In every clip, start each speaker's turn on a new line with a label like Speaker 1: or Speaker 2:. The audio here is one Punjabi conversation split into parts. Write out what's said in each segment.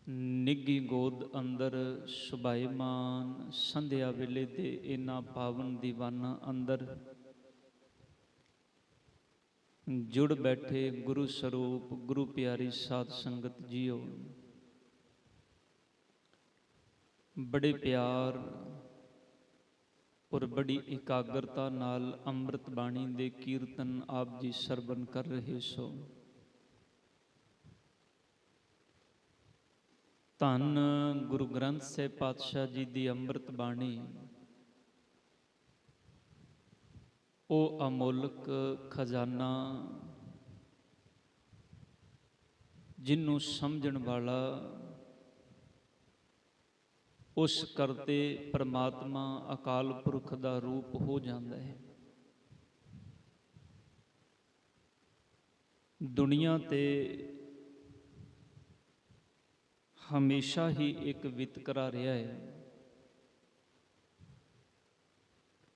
Speaker 1: ਨਿੱਘੀ ਗੋਦ ਅੰਦਰ ਸੁਭਾਈਮਾਨ ਸੰਧਿਆ ਵੇਲੇ ਦੇ ਇਹਨਾਂ ਪਾਵਨ ਦੀਵਾਨਾਂ ਅੰਦਰ ਜੁੜ ਬੈਠੇ ਗੁਰੂ ਸਰੂਪ ਗੁਰੂ ਪਿਆਰੀ ਸਾਧ ਸੰਗਤ ਜੀਓ, ਬੜੇ ਪਿਆਰ ਔਰ ਬੜੀ ਇਕਾਗਰਤਾ ਨਾਲ ਅੰਮ੍ਰਿਤ ਬਾਣੀ ਦੇ ਕੀਰਤਨ ਆਪ ਜੀ ਸਰਵਣ ਕਰ ਰਹੇ ਸੋ। ਧੰਨ ਗੁਰੂ ਗ੍ਰੰਥ ਸਾਹਿਬ ਪਾਤਸ਼ਾਹ ਜੀ ਦੀ ਅੰਮ੍ਰਿਤ ਬਾਣੀ ਉਹ ਅਮੋਲਕ ਖਜ਼ਾਨਾ, ਜਿਹਨੂੰ ਸਮਝਣ ਵਾਲਾ ਉਸ ਕਰਤੇ ਪਰਮਾਤਮਾ ਅਕਾਲ ਪੁਰਖ ਦਾ ਰੂਪ ਹੋ ਜਾਂਦਾ ਹੈ। ਦੁਨੀਆ ਤੇ ਹਮੇਸ਼ਾ ਹੀ ਇੱਕ ਵਿਤਕਰਾ ਰਿਹਾ ਹੈ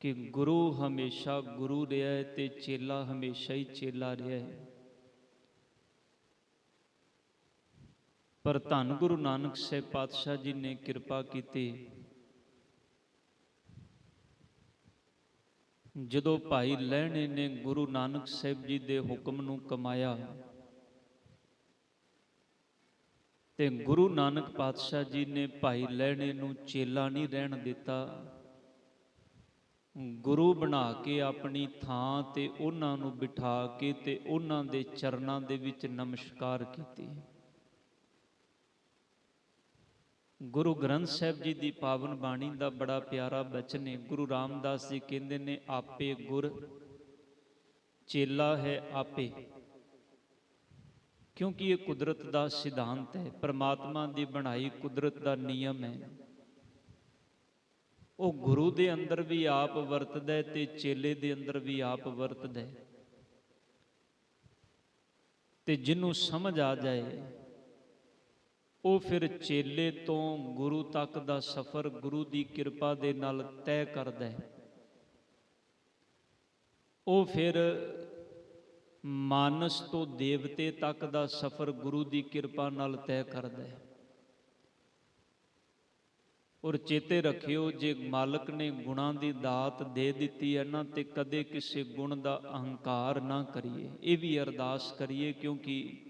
Speaker 1: ਕਿ ਗੁਰੂ ਹਮੇਸ਼ਾ ਗੁਰੂ ਰਿਹਾ ਹੈ ਤੇ ਚੇਲਾ ਹਮੇਸ਼ਾ ਹੀ ਚੇਲਾ ਰਿਹਾ ਹੈ। ਪਰ ਧੰਨ ਗੁਰੂ ਨਾਨਕ ਸਾਹਿਬ ਪਾਤਸ਼ਾਹ ਜੀ ਨੇ ਕਿਰਪਾ ਕੀਤੀ, ਜਦੋਂ ਭਾਈ ਲਹਿਣੇ ਨੇ ਗੁਰੂ ਨਾਨਕ ਸਾਹਿਬ ਜੀ ਦੇ ਹੁਕਮ ਨੂੰ ਕਮਾਇਆ ਤੇ ਗੁਰੂ ਨਾਨਕ ਪਾਤਸ਼ਾਹ ਜੀ ਨੇ ਭਾਈ ਲਹਿਣੇ ਨੂੰ ਚੇਲਾ ਨਹੀਂ ਰਹਿਣ ਦਿੱਤਾ, ਗੁਰੂ ਬਣਾ ਕੇ ਆਪਣੀ ਥਾਂ ਤੇ ਉਹਨਾਂ ਨੂੰ ਬਿਠਾ ਕੇ ਤੇ ਉਹਨਾਂ ਦੇ ਚਰਨਾਂ ਦੇ ਵਿੱਚ ਨਮਸਕਾਰ ਕੀਤੀ। ਗੁਰੂ ਗ੍ਰੰਥ ਸਾਹਿਬ ਜੀ ਦੀ ਪਾਵਨ ਬਾਣੀ ਦਾ ਬੜਾ ਪਿਆਰਾ ਬਚਨ ਹੈ। ਗੁਰੂ ਰਾਮਦਾਸ ਜੀ ਕਹਿੰਦੇ ਨੇ, ਆਪੇ ਗੁਰ ਚੇਲਾ ਹੈ ਆਪੇ, ਕਿਉਂਕਿ ਇਹ ਕੁਦਰਤ ਦਾ ਸਿਧਾਂਤ ਹੈ, ਪਰਮਾਤਮਾ ਦੀ ਬਣਾਈ ਕੁਦਰਤ ਦਾ ਨਿਯਮ ਹੈ। ਉਹ ਗੁਰੂ ਦੇ ਅੰਦਰ ਵੀ ਆਪ ਵਰਤਦਾ ਹੈ ਤੇ ਚੇਲੇ ਦੇ ਅੰਦਰ ਵੀ ਆਪ ਵਰਤਦਾ ਹੈ। ਤੇ ਜਿਹਨੂੰ ਸਮਝ ਆ ਜਾਏ ਉਹ ਫਿਰ ਚੇਲੇ ਤੋਂ ਗੁਰੂ ਤੱਕ ਦਾ ਸਫ਼ਰ ਗੁਰੂ ਦੀ ਕਿਰਪਾ ਦੇ ਨਾਲ ਤੈਅ ਕਰਦਾ ਹੈ। ਉਹ ਫਿਰ ਮਾਨਸ ਤੋਂ ਦੇਵਤੇ ਤੱਕ ਦਾ ਸਫ਼ਰ ਗੁਰੂ ਦੀ ਕਿਰਪਾ ਨਾਲ ਤੈਅ ਕਰਦਾ ਹੈ। ਔਰ ਚੇਤੇ ਰੱਖਿਓ, ਜੇ ਮਾਲਕ ਨੇ ਗੁਣਾਂ ਦੀ ਦਾਤ ਦੇ ਦਿੱਤੀ ਹੈ ਨਾ, ਤੇ ਕਦੇ ਕਿਸੇ ਗੁਣ ਦਾ ਅਹੰਕਾਰ ਨਾ ਕਰੀਏ। ਇਹ ਵੀ ਅਰਦਾਸ ਕਰੀਏ, ਕਿਉਂਕਿ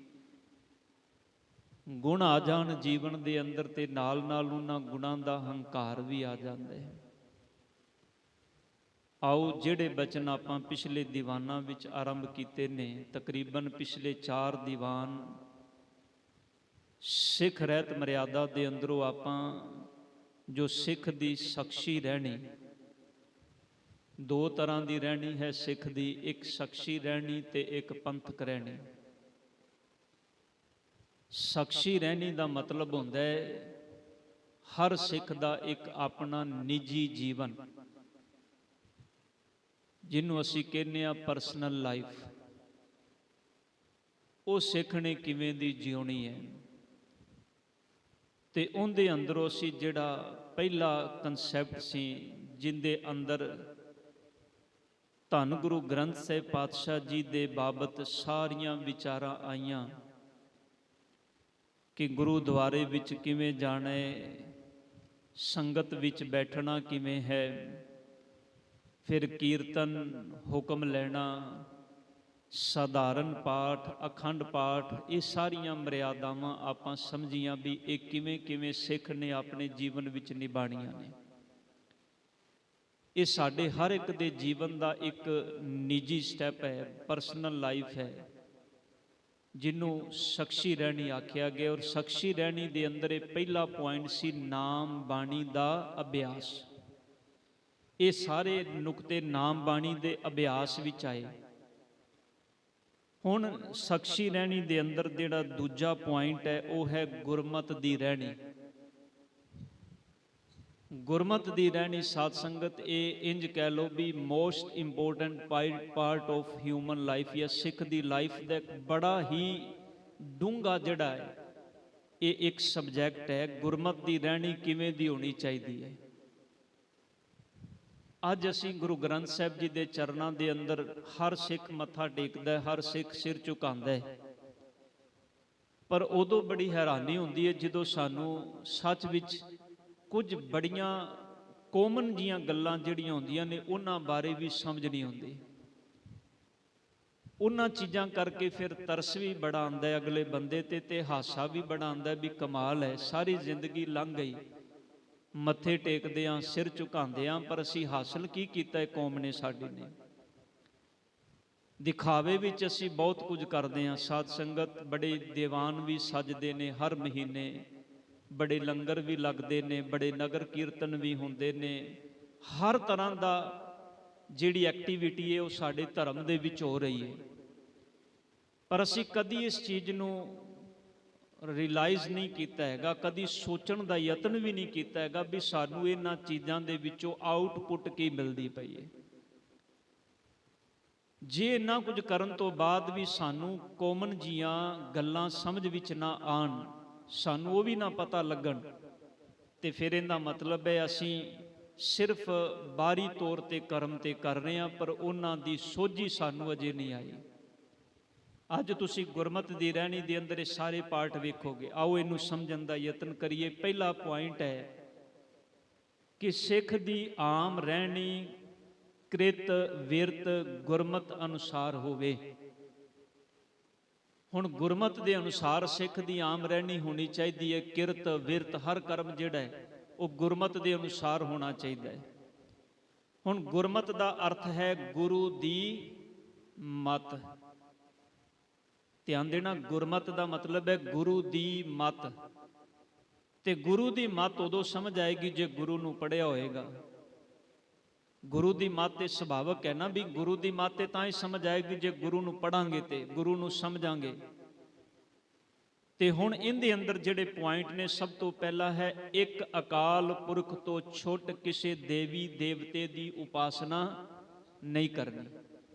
Speaker 1: ਗੁਣ ਆ ਜਾਣ ਜੀਵਨ ਦੇ ਅੰਦਰ ਤੇ ਨਾਲ ਨਾਲ ਉਹਨਾਂ ਗੁਣਾਂ ਦਾ ਹੰਕਾਰ ਵੀ ਆ ਜਾਂਦਾ ਹੈ। ਆਓ ਜਿਹੜੇ ਬਚਨ ਆਪਾਂ ਪਿਛਲੇ ਦੀਵਾਨਾਂ ਵਿੱਚ ਆਰੰਭ ਕੀਤੇ ਨੇ, ਤਕਰੀਬਨ ਪਿਛਲੇ 4 ਦੀਵਾਨ ਸਿੱਖ ਰਹਿਤ ਮਰਿਆਦਾ ਦੇ ਅੰਦਰੋਂ ਆਪਾਂ ਜੋ ਸਿੱਖ ਦੀ ਸ਼ਖਸੀ ਰਹਿਣੀ, 2 ਤਰ੍ਹਾਂ ਦੀ ਰਹਿਣੀ ਹੈ ਸਿੱਖ ਦੀ, ਇੱਕ ਸ਼ਖਸੀ ਰਹਿਣੀ ਤੇ ਇੱਕ ਪੰਥਕ ਰਹਿਣੀ। ਸ਼ਖਸੀ ਰਹਿਣੀ ਦਾ ਮਤਲਬ ਹੁੰਦਾ ਹੈ ਹਰ ਸਿੱਖ ਦਾ ਇੱਕ ਆਪਣਾ ਨਿੱਜੀ ਜੀਵਨ, ਜਿਹਨੂੰ ਅਸੀਂ ਕਹਿੰਦੇ ਆ ਪਰਸਨਲ ਲਾਈਫ। ਉਹ ਸਿੱਖ ਨੇ ਕਿਵੇਂ ਦੀ ਜਿਉਣੀ ਹੈ, ਤੇ ਉਹਦੇ ਅੰਦਰੋਂ ਅਸੀਂ ਜਿਹੜਾ ਪਹਿਲਾ ਕਨਸੈਪਟ ਸੀ, ਜਿਹਦੇ ਅੰਦਰ ਧੰਨ ਗੁਰੂ ਗ੍ਰੰਥ ਸਾਹਿਬ ਪਾਤਸ਼ਾਹ ਜੀ ਦੇ ਬਾਬਤ ਸਾਰੀਆਂ ਵਿਚਾਰਾਂ ਆਈਆਂ ਕਿ ਗੁਰੂਦੁਆਰੇ ਵਿੱਚ ਕਿਵੇਂ ਜਾਣਾ ਹੈ, ਸੰਗਤ ਵਿੱਚ ਬੈਠਣਾ ਕਿਵੇਂ ਹੈ, ਫਿਰ ਕੀਰਤਨ ਹੁਕਮ ਲੈਣਾ, ਸਾਧਾਰਨ ਪਾਠ, ਅਖੰਡ ਪਾਠ, ਇਹ ਸਾਰੀਆਂ ਮਰਿਆਦਾਵਾਂ ਆਪਾਂ ਸਮਝੀਆਂ ਵੀ ਇਹ ਕਿਵੇਂ ਕਿਵੇਂ ਸਿੱਖ ਨੇ ਆਪਣੇ ਜੀਵਨ ਵਿੱਚ ਨਿਭਾਣੀਆਂ ਨੇ। ਇਹ ਸਾਡੇ ਹਰ ਇੱਕ ਦੇ ਜੀਵਨ ਦਾ ਇੱਕ ਨਿੱਜੀ ਸਟੈਪ ਹੈ, ਪਰਸਨਲ ਲਾਈਫ ਹੈ, ਜਿਹਨੂੰ ਸ਼ਖਸੀ ਰਹਿਣੀ ਆਖਿਆ ਗਿਆ। ਔਰ ਸ਼ਖਸੀ ਰਹਿਣੀ ਦੇ ਅੰਦਰ ਇਹ ਪਹਿਲਾ ਪੁਆਇੰਟ ਸੀ ਨਾਮ ਬਾਣੀ ਦਾ ਅਭਿਆਸ। ਇਹ ਸਾਰੇ ਨੁਕਤੇ ਨਾਮ ਬਾਣੀ ਦੇ ਅਭਿਆਸ ਵਿੱਚ ਆਏ। ਹੁਣ ਸ਼ਖਸੀ ਰਹਿਣੀ ਦੇ ਅੰਦਰ ਜਿਹੜਾ ਦੂਜਾ ਪੁਆਇੰਟ ਹੈ ਉਹ ਹੈ ਗੁਰਮਤ ਦੀ ਰਹਿਣੀ। ਗੁਰਮਤ ਦੀ ਰਹਿਣੀ ਸਾਧ ਸੰਗਤ, ਇਹ ਇੰਜ ਕਹਿ ਲਓ ਵੀ most important part of human life, ਜਾਂ ਸਿੱਖ ਦੀ ਲਾਈਫ ਦਾ ਬੜਾ ਹੀ ਡੂੰਘਾ ਜਿਹੜਾ ਹੈ ਇਹ ਇੱਕ ਸਬਜੈਕਟ ਹੈ। ਗੁਰਮਤ ਦੀ ਰਹਿਣੀ ਕਿਵੇਂ ਦੀ ਹੋਣੀ ਚਾਹੀਦੀ ਹੈ। ਅੱਜ ਅਸੀਂ ਗੁਰੂ ਗ੍ਰੰਥ ਸਾਹਿਬ ਜੀ ਦੇ ਚਰਨਾਂ ਦੇ ਅੰਦਰ ਹਰ ਸਿੱਖ ਮੱਥਾ ਟੇਕਦਾ ਹੈ, ਹਰ ਸਿੱਖ ਸਿਰ ਝੁਕਾਉਂਦਾ ਹੈ। ਪਰ ਉਦੋਂ ਬੜੀ ਹੈਰਾਨੀ ਹੁੰਦੀ ਹੈ ਜਦੋਂ ਸਾਨੂੰ ਸੱਚ ਵਿੱਚ ਕੁਝ ਬੜੀਆਂ ਕਾਮਨ ਜੀਆਂ ਗੱਲਾਂ ਜਿਹੜੀਆਂ ਹੁੰਦੀਆਂ ਨੇ ਉਹਨਾਂ ਬਾਰੇ ਵੀ ਸਮਝ ਨਹੀਂ ਆਉਂਦੀ। ਉਹਨਾਂ ਚੀਜ਼ਾਂ ਕਰਕੇ ਫਿਰ ਤਰਸ ਵੀ ਬੜਾ ਆਉਂਦਾ ਹੈ ਅਗਲੇ ਬੰਦੇ ਤੇ ਹਾਸਾ ਵੀ ਬੜਾ ਆਉਂਦਾ ਵੀ ਕਮਾਲ ਹੈ, ਸਾਰੀ ਜ਼ਿੰਦਗੀ ਲੰਘ ਗਈ, ਮੱਥੇ ਟੇਕਦੇ ਹਾਂ, ਸਿਰ ਝੁਕਾਉਂਦੇ ਹਾਂ, ਪਰ ਅਸੀਂ ਹਾਸਲ ਕੀ ਕੀਤਾ ਹੈ ਕੌਮ ਨੇ ਸਾਡੀ ਨੇ। ਦਿਖਾਵੇ ਵਿੱਚ ਅਸੀਂ ਬਹੁਤ ਕੁਝ ਕਰਦੇ ਹਾਂ। ਸਾਧ ਸੰਗਤ ਬੜੇ ਦੀਵਾਨ ਵੀ ਸਜਦੇ ਨੇ ਹਰ ਮਹੀਨੇ, ਬੜੇ ਲੰਗਰ ਵੀ ਲੱਗਦੇ ਨੇ, ਬੜੇ ਨਗਰ ਕੀਰਤਨ ਵੀ ਹੁੰਦੇ ਨੇ, ਹਰ ਤਰ੍ਹਾਂ ਦਾ ਜਿਹੜੀ ਐਕਟੀਵਿਟੀ ਹੈ ਉਹ ਸਾਡੇ ਧਰਮ ਦੇ ਵਿੱਚ ਹੋ ਰਹੀ ਹੈ। ਪਰ ਅਸੀਂ ਕਦੀ ਇਸ ਚੀਜ਼ ਨੂੰ ਰਿਅਲਾਈਜ਼ ਨਹੀਂ ਕੀਤਾ ਹੈਗਾ, ਕਦੀ ਸੋਚਣ ਦਾ ਯਤਨ ਵੀ ਨਹੀਂ ਕੀਤਾ ਹੈਗਾ ਵੀ ਸਾਨੂੰ ਇਹਨਾਂ ਚੀਜ਼ਾਂ ਦੇ ਵਿੱਚੋਂ ਆਊਟਪੁੱਟ ਕੀ ਮਿਲਦੀ ਪਈ ਹੈ। ਜੇ ਇੰਨਾ ਕੁਝ ਕਰਨ ਤੋਂ ਬਾਅਦ ਵੀ ਸਾਨੂੰ ਕਾਮਨ ਜੀਆਂ ਗੱਲਾਂ ਸਮਝ ਵਿੱਚ ਨਾ ਆਉਣ, ਸਾਨੂੰ ਉਹ ਵੀ ਨਾ ਪਤਾ ਲੱਗਣ, ਤੇ ਫਿਰ ਇਹਦਾ ਮਤਲਬ ਹੈ ਅਸੀਂ ਸਿਰਫ ਬਾਹਰੀ ਤੌਰ ਤੇ ਕਰਮ ਤੇ ਕਰ ਰਹੇ ਹਾਂ, ਪਰ ਉਹਨਾਂ ਦੀ ਸੋਝੀ ਸਾਨੂੰ ਅਜੇ ਨਹੀਂ ਆਈ। ਅੱਜ ਤੁਸੀਂ ਗੁਰਮਤਿ ਦੀ ਰਹਿਣੀ ਦੇ ਅੰਦਰ ਇਹ ਸਾਰੇ ਪਾਠ ਵੇਖੋਗੇ। ਆਓ ਇਹਨੂੰ ਸਮਝਣ ਦਾ ਯਤਨ ਕਰੀਏ। ਪਹਿਲਾ ਪੁਆਇੰਟ ਹੈ ਕਿ ਸਿੱਖ ਦੀ ਆਮ ਰਹਿਣੀ ਕ੍ਰਿਤ ਵਿਰਤ ਗੁਰਮਤਿ ਅਨੁਸਾਰ ਹੋਵੇ। ਹੁਣ ਗੁਰਮਤਿ ਦੇ ਅਨੁਸਾਰ ਸਿੱਖ ਦੀ ਆਮ ਰਹਿਣੀ ਹੋਣੀ ਚਾਹੀਦੀ ਹੈ। ਕਿਰਤ ਵਿਰਤ ਹਰ ਕਰਮ ਜਿਹੜਾ ਹੈ ਉਹ ਗੁਰਮਤਿ ਦੇ ਅਨੁਸਾਰ ਹੋਣਾ ਚਾਹੀਦਾ ਹੈ। ਹੁਣ ਗੁਰਮਤਿ ਦਾ ਅਰਥ ਹੈ ਗੁਰੂ ਦੀ ਮੱਤ। ਧਿਆਨ ਦੇਣਾ, ਗੁਰਮਤਿ ਦਾ ਮਤਲਬ ਹੈ ਗੁਰੂ ਦੀ ਮੱਤ। ਤੇ ਗੁਰੂ ਦੀ ਮੱਤ ਉਦੋਂ ਸਮਝ ਆਏਗੀ ਜੇ ਗੁਰੂ ਨੂੰ ਪੜ੍ਹਿਆ ਹੋਏਗਾ। ਗੁਰੂ ਦੀ ਮੱਤ ਤੇ ਸੁਭਾਵਕ ਹੈ ਨਾ ਵੀ ਗੁਰੂ ਦੀ ਮੱਤ ਤੇ ਤਾਂ ਹੀ ਸਮਝ ਆਏਗੀ ਜੇ ਗੁਰੂ ਨੂੰ ਪੜਾਂਗੇ ਤੇ ਗੁਰੂ ਨੂੰ ਸਮਝਾਂਗੇ। ਤੇ ਹੁਣ ਇਹਦੇ ਅੰਦਰ ਜਿਹੜੇ ਪੁਆਇੰਟ ਨੇ, ਸਭ ਤੋਂ ਪਹਿਲਾ ਹੈ ਇੱਕ ਅਕਾਲ ਪੁਰਖ ਤੋਂ ਛੁੱਟ ਕਿਸੇ ਦੇਵੀ ਦੇਵਤੇ ਦੀ ਉਪਾਸਨਾ ਨਹੀਂ ਕਰਨੀ।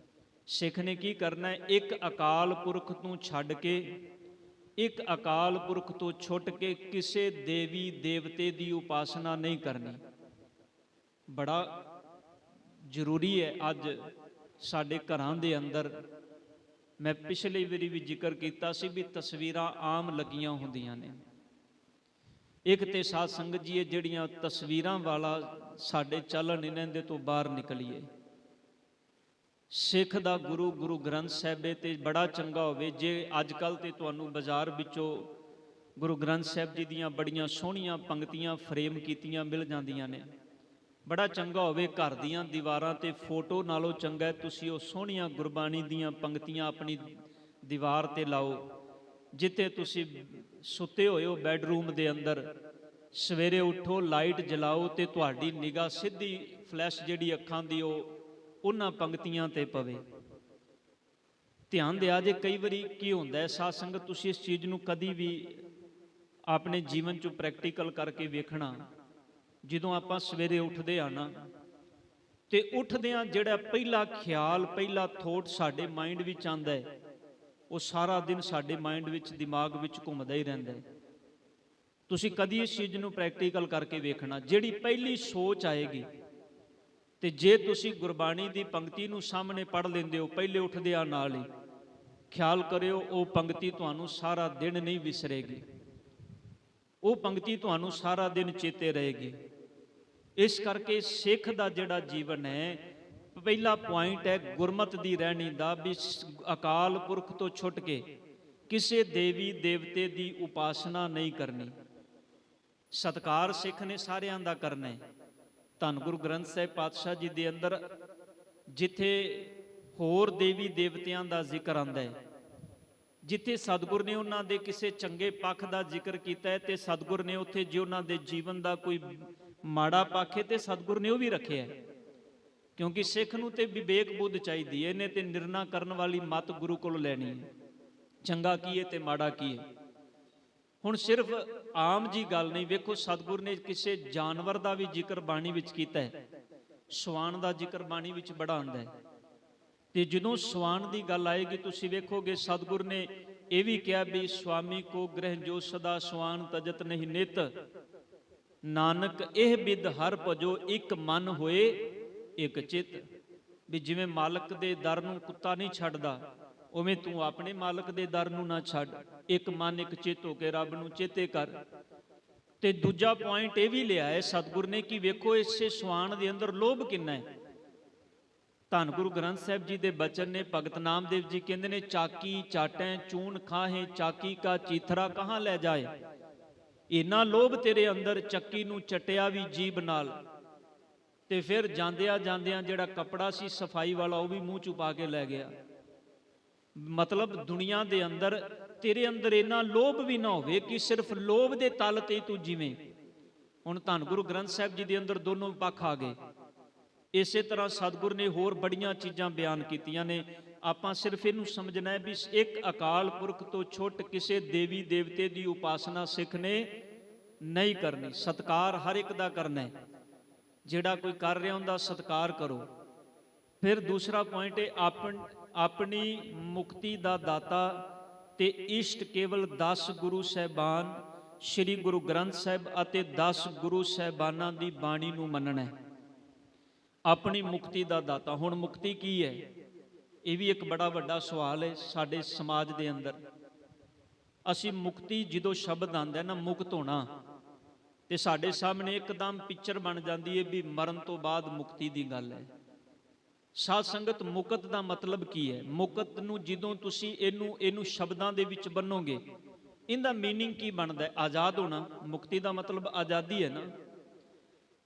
Speaker 1: ਸਿੱਖ ਨੇ ਕੀ ਕਰਨਾ ਹੈ? ਇੱਕ ਅਕਾਲ ਪੁਰਖ ਨੂੰ ਛੱਡ ਕੇ, ਇੱਕ ਅਕਾਲ ਪੁਰਖ ਤੋਂ ਛੁੱਟ ਕੇ ਕਿਸੇ ਦੇਵੀ ਦੇਵਤੇ ਦੀ ਉਪਾਸਨਾ ਨਹੀਂ ਕਰਨੀ। ਬੜਾ ਜ਼ਰੂਰੀ ਹੈ ਅੱਜ ਸਾਡੇ ਘਰਾਂ ਦੇ ਅੰਦਰ। ਮੈਂ ਪਿਛਲੀ ਵਾਰੀ ਵੀ ਜ਼ਿਕਰ ਕੀਤਾ ਸੀ ਵੀ ਤਸਵੀਰਾਂ ਆਮ ਲੱਗੀਆਂ ਹੁੰਦੀਆਂ ਨੇ। ਇੱਕ ਤੇ ਸਾਧ ਸੰਗਤ ਜੀ ਇਹ ਜਿਹੜੀਆਂ ਤਸਵੀਰਾਂ ਵਾਲਾ ਸਾਡੇ ਚੱਲਣ, ਇਹਨਾਂ ਦੇ ਤੋਂ ਬਾਹਰ ਨਿਕਲੀਏ। ਸਿੱਖ ਦਾ ਗੁਰੂ ਗੁਰੂ ਗ੍ਰੰਥ ਸਾਹਿਬ ਤੇ ਬੜਾ ਚੰਗਾ ਹੋਵੇ ਜੇ ਅੱਜ ਕੱਲ੍ਹ ਤੇ ਤੁਹਾਨੂੰ ਬਾਜ਼ਾਰ ਵਿੱਚੋਂ ਗੁਰੂ ਗ੍ਰੰਥ ਸਾਹਿਬ ਜੀ ਦੀਆਂ ਬੜੀਆਂ ਸੋਹਣੀਆਂ ਪੰਕਤੀਆਂ ਫਰੇਮ ਕੀਤੀਆਂ ਮਿਲ ਜਾਂਦੀਆਂ ਨੇ। ਬੜਾ ਚੰਗਾ ਹੋਵੇ ਘਰ ਦੀਆਂ ਦੀਵਾਰਾਂ ਤੇ ਫੋਟੋ ਨਾਲੋਂ ਚੰਗਾ ਤੁਸੀਂ ਉਹ ਸੋਹਣੀਆਂ ਗੁਰਬਾਣੀ ਦੀਆਂ ਪੰਕਤੀਆਂ ਆਪਣੀ ਦੀਵਾਰ ਤੇ ਲਾਓ। ਜਿੱਥੇ ਤੁਸੀਂ ਸੁੱਤੇ ਹੋਏ ਹੋ ਬੈੱਡਰੂਮ ਦੇ ਅੰਦਰ, ਸਵੇਰੇ ਉੱਠੋ, ਲਾਈਟ ਜਲਾਓ ਤੇ ਤੁਹਾਡੀ ਨਿਗਾਹ ਸਿੱਧੀ ਫਲੈਸ਼ ਜਿਹੜੀ ਅੱਖਾਂ ਦੀ ਉਹ ਉਹਨਾਂ ਪੰਕਤੀਆਂ ਤੇ ਪਵੇ। ਧਿਆਨ ਦਿਆ ਜੇ ਕਈ ਵਾਰੀ ਕੀ ਹੁੰਦਾ ਹੈ ਸਾਧ ਸੰਗਤ, ਤੁਸੀਂ ਇਸ ਚੀਜ਼ ਨੂੰ ਕਦੀ ਵੀ ਆਪਣੇ ਜੀਵਨ 'ਚ ਪ੍ਰੈਕਟੀਕਲ ਕਰਕੇ ਵੇਖਣਾ। ਜਦੋਂ ਆਪਾਂ ਸਵੇਰੇ ਉੱਠਦੇ ਆ ਨਾ, ਤੇ ਉੱਠਦਿਆਂ ਜਿਹੜਾ ਪਹਿਲਾ ਖਿਆਲ, ਪਹਿਲਾ ਥੋਟ ਸਾਡੇ ਮਾਈਂਡ ਵਿੱਚ ਆਉਂਦਾ ਹੈ, ਉਹ ਸਾਰਾ ਦਿਨ ਸਾਡੇ ਮਾਈਂਡ ਵਿੱਚ, ਦਿਮਾਗ ਵਿੱਚ ਘੁੰਮਦਾ ਹੀ ਰਹਿੰਦਾ ਹੈ। ਤੁਸੀਂ ਕਦੀ ਇਸ ਚੀਜ਼ ਨੂੰ ਪ੍ਰੈਕਟੀਕਲ ਕਰਕੇ ਵੇਖਣਾ। ਜਿਹੜੀ ਪਹਿਲੀ ਸੋਚ ਆਏਗੀ, ਤੇ ਜੇ ਤੁਸੀਂ ਗੁਰਬਾਣੀ ਦੀ ਪੰਕਤੀ ਨੂੰ ਸਾਹਮਣੇ ਪੜ੍ਹ ਲੈਂਦੇ ਹੋ ਪਹਿਲੇ ਉੱਠਦਿਆਂ ਨਾਲ ਹੀ, ਖਿਆਲ ਕਰਿਓ ਉਹ ਪੰਕਤੀ ਤੁਹਾਨੂੰ ਸਾਰਾ ਦਿਨ ਨਹੀਂ ਵਿਸਰੇਗੀ। ਉਹ ਪੰਕਤੀ ਤੁਹਾਨੂੰ ਸਾਰਾ ਦਿਨ ਚੇਤੇ ਰਹੇਗੀ। ਇਸ ਕਰਕੇ ਸਿੱਖ ਦਾ ਜਿਹੜਾ ਜੀਵਨ ਹੈ, ਪਹਿਲਾ ਪੁਆਇੰਟ ਹੈ ਗੁਰਮਤਿ ਦੀ ਰਹਿਣੀ ਦਾ, ਵੀ ਅਕਾਲ ਪੁਰਖ ਤੋਂ ਛੁੱਟ ਕੇ ਕਿਸੇ ਦੇਵੀ ਦੇਵਤੇ ਦੀ ਉਪਾਸਨਾ ਨਹੀਂ ਕਰਨੀ। ਸਤਿਕਾਰ ਸਿੱਖ ਨੇ ਸਾਰਿਆਂ ਦਾ ਕਰਨਾ ਹੈ। ਧੰਨ ਗੁਰੂ ਗ੍ਰੰਥ ਸਾਹਿਬ ਪਾਤਸ਼ਾਹ ਜੀ ਦੇ ਅੰਦਰ ਜਿੱਥੇ ਹੋਰ ਦੇਵੀ ਦੇਵਤਿਆਂ ਦਾ ਜ਼ਿਕਰ ਆਉਂਦਾ ਹੈ, ਜਿੱਥੇ ਸਤਿਗੁਰ ਨੇ ਉਹਨਾਂ ਦੇ ਕਿਸੇ ਚੰਗੇ ਪੱਖ ਦਾ ਜ਼ਿਕਰ ਕੀਤਾ ਹੈ, ਤੇ ਸਤਿਗੁਰ ਨੇ ਉੱਥੇ ਜੇ ਉਹਨਾਂ ਦੇ ਜੀਵਨ ਦਾ ਕੋਈ ਮਾੜਾ ਪੱਖ ਹੈ ਤੇ ਸਤਿਗੁਰ ਨੇ ਉਹ ਵੀ ਰੱਖਿਆ ਹੈ। ਕਿਉਂਕਿ ਸਿੱਖ ਨੂੰ ਤੇ ਵਿਵੇਕ ਬੁੱਧ ਚਾਹੀਦੀ ਹੈ, ਇਹਨੇ ਤੇ ਨਿਰਣਾ ਕਰਨ ਵਾਲੀ ਮੱਤ ਗੁਰੂ ਕੋਲ ਲੈਣੀ ਹੈ, ਚੰਗਾ ਕੀ ਹੈ ਤੇ ਮਾੜਾ ਕੀ ਹੈ। ਹੁਣ ਸਿਰਫ ਆਮ ਜੀ ਗੱਲ ਨਹੀਂ, ਵੇਖੋ ਸਤਿਗੁਰ ਨੇ ਕਿਸੇ ਜਾਨਵਰ ਦਾ ਵੀ ਜ਼ਿਕਰ ਬਾਣੀ ਵਿੱਚ ਕੀਤਾ ਹੈ। ਸਵਾਨ ਦਾ ਜ਼ਿਕਰ ਬਾਣੀ ਵਿੱਚ ਬੜਾ ਆਉਂਦਾ ਹੈ। ਤੇ ਜਦੋਂ ਸਵਾਨ ਦੀ ਗੱਲ ਆਏਗੀ ਤੁਸੀਂ ਵੇਖੋਗੇ ਸਤਿਗੁਰ ਨੇ ਇਹ ਵੀ ਕਿਹਾ ਵੀ ਸੁਆਮੀ ਕੋ ਗ੍ਰਹਿ ਜੋ ਸਦਾ ਸਵਾਨ ਤਜਤ ਨਹੀਂ ਨਿਤ, ਨਾਨਕ ਇਹ ਬਿਦ ਹਰ ਭਜੋ ਇੱਕ ਮਨ ਹੋਏ ਇੱਕ ਚਿੱਤ। ਵੀ ਜਿਵੇਂ ਮਾਲਕ ਦੇ ਦਰ ਨੂੰ ਕੁੱਤਾ ਨਹੀਂ ਛੱਡਦਾ, ਉਵੇਂ ਤੂੰ ਆਪਣੇ ਮਾਲਕ ਦੇ ਦਰ ਨੂੰ ਨਾ ਛੱਡ, ਇੱਕ ਮਨ ਇੱਕ ਚਿੱਤ ਹੋ ਕੇ ਰੱਬ ਨੂੰ ਚੇਤੇ ਕਰ। ਤੇ ਦੂਜਾ ਪੁਆਇੰਟ ਇਹ ਵੀ ਲਿਆ ਹੈ ਸਤਿਗੁਰ ਨੇ ਕਿ ਵੇਖੋ ਇਸੇ ਸਵਾਣ ਦੇ ਅੰਦਰ ਲੋਭ ਕਿੰਨਾ ਹੈ। ਧੰਨ ਗੁਰੂ ਗ੍ਰੰਥ ਸਾਹਿਬ ਜੀ ਦੇ ਬਚਨ ਨੇ, ਭਗਤ ਨਾਮਦੇਵ ਜੀ ਕਹਿੰਦੇ ਨੇ, ਚਾਕੀ ਚਾਟੈ ਚੂਨ ਖਾਹੇ, ਚਾਕੀ ਕਾ ਚੀਥਰਾ ਕਹਾਂ ਲੈ ਜਾਏ। ਇੰਨਾ ਲੋਭ ਤੇਰੇ ਅੰਦਰ, ਚੱਕੀ ਨੂੰ ਚਟਿਆ ਵੀ ਜੀਭ ਨਾਲ, ਤੇ ਫਿਰ ਜਾਂਦਿਆਂ ਜਾਂਦਿਆਂ ਜਿਹੜਾ ਕੱਪੜਾ ਸੀ ਸਫਾਈ ਵਾਲਾ ਉਹ ਵੀ ਮੂੰਹ ਚ ਪਾ ਕੇ ਲੈ ਗਿਆ। ਮਤਲਬ ਦੁਨੀਆ ਦੇ ਅੰਦਰ ਤੇਰੇ ਅੰਦਰ ਇੰਨਾ ਲੋਭ ਵੀ ਨਾ ਹੋਵੇ ਕਿ ਸਿਰਫ ਲੋਭ ਦੇ ਤਲ ਤੇ ਤੂੰ ਜਿਵੇਂ। ਹੁਣ ਧੰਨ ਗੁਰੂ ਗ੍ਰੰਥ ਸਾਹਿਬ ਜੀ ਦੇ ਅੰਦਰ ਦੋਨੋਂ ਪੱਖ ਆ ਗਏ। ਇਸੇ ਤਰ੍ਹਾਂ ਸਤਿਗੁਰ ਨੇ ਹੋਰ ਬੜੀਆਂ ਚੀਜ਼ਾਂ ਬਿਆਨ ਕੀਤੀਆਂ ਨੇ। ਆਪਾਂ ਸਿਰਫ ਇਹਨੂੰ ਸਮਝਣਾ ਹੈ ਵੀ ਇੱਕ ਅਕਾਲ ਪੁਰਖ ਤੋਂ ਛੁੱਟ ਕਿਸੇ ਦੇਵੀ ਦੇਵਤੇ ਦੀ ਉਪਾਸਨਾ ਸਿੱਖ ਨੇ ਨਹੀਂ ਕਰਨੀ। ਸਤਿਕਾਰ ਹਰ ਇੱਕ ਦਾ ਕਰਨਾ ਹੈ, ਜਿਹੜਾ ਕੋਈ ਕਰ ਰਿਹਾ ਹੁੰਦਾ ਸਤਿਕਾਰ ਕਰੋ। ਫਿਰ ਦੂਸਰਾ ਪੁਆਇੰਟ ਹੈ ਆਪਣੀ ਮੁਕਤੀ ਦਾ ਦਾਤਾ ਤੇ ਇਸ਼ਟ ਕੇਵਲ 10 ਗੁਰੂ ਸਾਹਿਬਾਨ, ਸ੍ਰੀ ਗੁਰੂ ਗ੍ਰੰਥ ਸਾਹਿਬ ਅਤੇ 10 ਗੁਰੂ ਸਾਹਿਬਾਨਾਂ ਦੀ ਬਾਣੀ ਨੂੰ ਮੰਨਣਾ ਹੈ। ਆਪਣੀ ਮੁਕਤੀ ਦਾ ਦਾਤਾ। ਹੁਣ ਮੁਕਤੀ ਕੀ ਹੈ? ਇਹ ਵੀ ਇੱਕ ਬੜਾ ਵੱਡਾ ਸਵਾਲ ਹੈ ਸਾਡੇ ਸਮਾਜ ਦੇ ਅੰਦਰ। ਅਸੀਂ ਮੁਕਤੀ, ਜਦੋਂ ਸ਼ਬਦ ਆਉਂਦਾ ਨਾ ਮੁਕਤ ਹੋਣਾ, ਤੇ ਸਾਡੇ ਸਾਹਮਣੇ ਇੱਕਦਮ ਪਿਕਚਰ ਬਣ ਜਾਂਦੀ ਹੈ ਵੀ ਮਰਨ ਤੋਂ ਬਾਅਦ ਮੁਕਤੀ ਦੀ ਗੱਲ ਹੈ। ਸਾਧ ਸੰਗਤ, ਮੁਕਤ ਦਾ ਮਤਲਬ ਕੀ ਹੈ? ਮੁਕਤ ਨੂੰ ਜਦੋਂ ਤੁਸੀਂ ਇਹਨੂੰ ਸ਼ਬਦਾਂ ਦੇ ਵਿੱਚ ਬੰਨੋਗੇ, ਇਹਦਾ ਮੀਨਿੰਗ ਕੀ ਬਣਦਾ ਹੈ? ਆਜ਼ਾਦ ਹੋਣਾ। ਮੁਕਤੀ ਦਾ ਮਤਲਬ ਆਜ਼ਾਦੀ ਹੈ ਨਾ।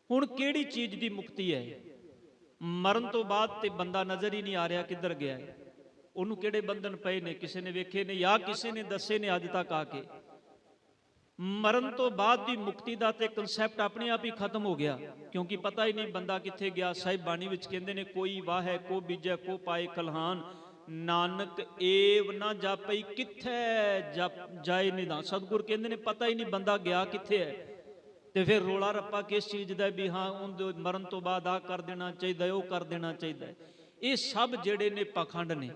Speaker 1: ਹੁਣ ਕਿਹੜੀ ਚੀਜ਼ ਦੀ ਮੁਕਤੀ ਹੈ? ਮਰਨ ਤੋਂ ਬਾਅਦ ਤੇ ਬੰਦਾ ਨਜ਼ਰ ਹੀ ਨਹੀਂ ਆ ਰਿਹਾ ਕਿੱਧਰ ਗਿਆ ਹੈ। ਉਹਨੂੰ ਕਿਹੜੇ ਬੰਧਨ ਪਏ ਨੇ, ਕਿਸੇ ਨੇ ਵੇਖੇ ਨੇ ਜਾਂ ਕਿਸੇ ਨੇ ਦੱਸੇ ਨੇ ਅੱਜ ਤੱਕ ਆ ਕੇ? ਮਰਨ ਤੋਂ ਬਾਅਦ ਦੀ ਮੁਕਤੀ ਦਾ ਤੇ ਕਨਸੈਪਟ ਆਪਣੇ ਆਪ ਹੀ ਖਤਮ ਹੋ ਗਿਆ, ਕਿਉਂਕਿ ਪਤਾ ਹੀ ਨਹੀਂ ਬੰਦਾ ਕਿੱਥੇ ਗਿਆ। ਸਾਹਿਬ ਬਾਣੀ ਵਿੱਚ ਕਹਿੰਦੇ ਨੇ, ਕੋਈ ਵਾਹੈ ਕੋ ਬੀਜੈ ਕੋ ਪਾਏ ਖਲਹਾਨ, ਨਾਨਕ ਏਵ ਨਾ ਜਾਪਈ ਕਿੱਥੇ ਜਾਏ ਨਿਧਾਨ। ਸਤਿਗੁਰ ਕਹਿੰਦੇ ਨੇ ਪਤਾ ਹੀ ਨਹੀਂ ਬੰਦਾ ਗਿਆ ਕਿੱਥੇ ਹੈ। ਤੇ ਫਿਰ ਰੋਲਾ ਰੱਪਾ ਕਿਸ ਚੀਜ਼ ਦਾ ਵੀ ਹਾਂ ਉਹਦੇ ਮਰਨ ਤੋਂ ਬਾਅਦ ਆ ਕਰ ਦੇਣਾ ਚਾਹੀਦਾ, ਉਹ ਕਰ ਦੇਣਾ ਚਾਹੀਦਾ। ਇਹ ਸਭ ਜਿਹੜੇ ਨੇ ਪਖੰਡ ਨੇ।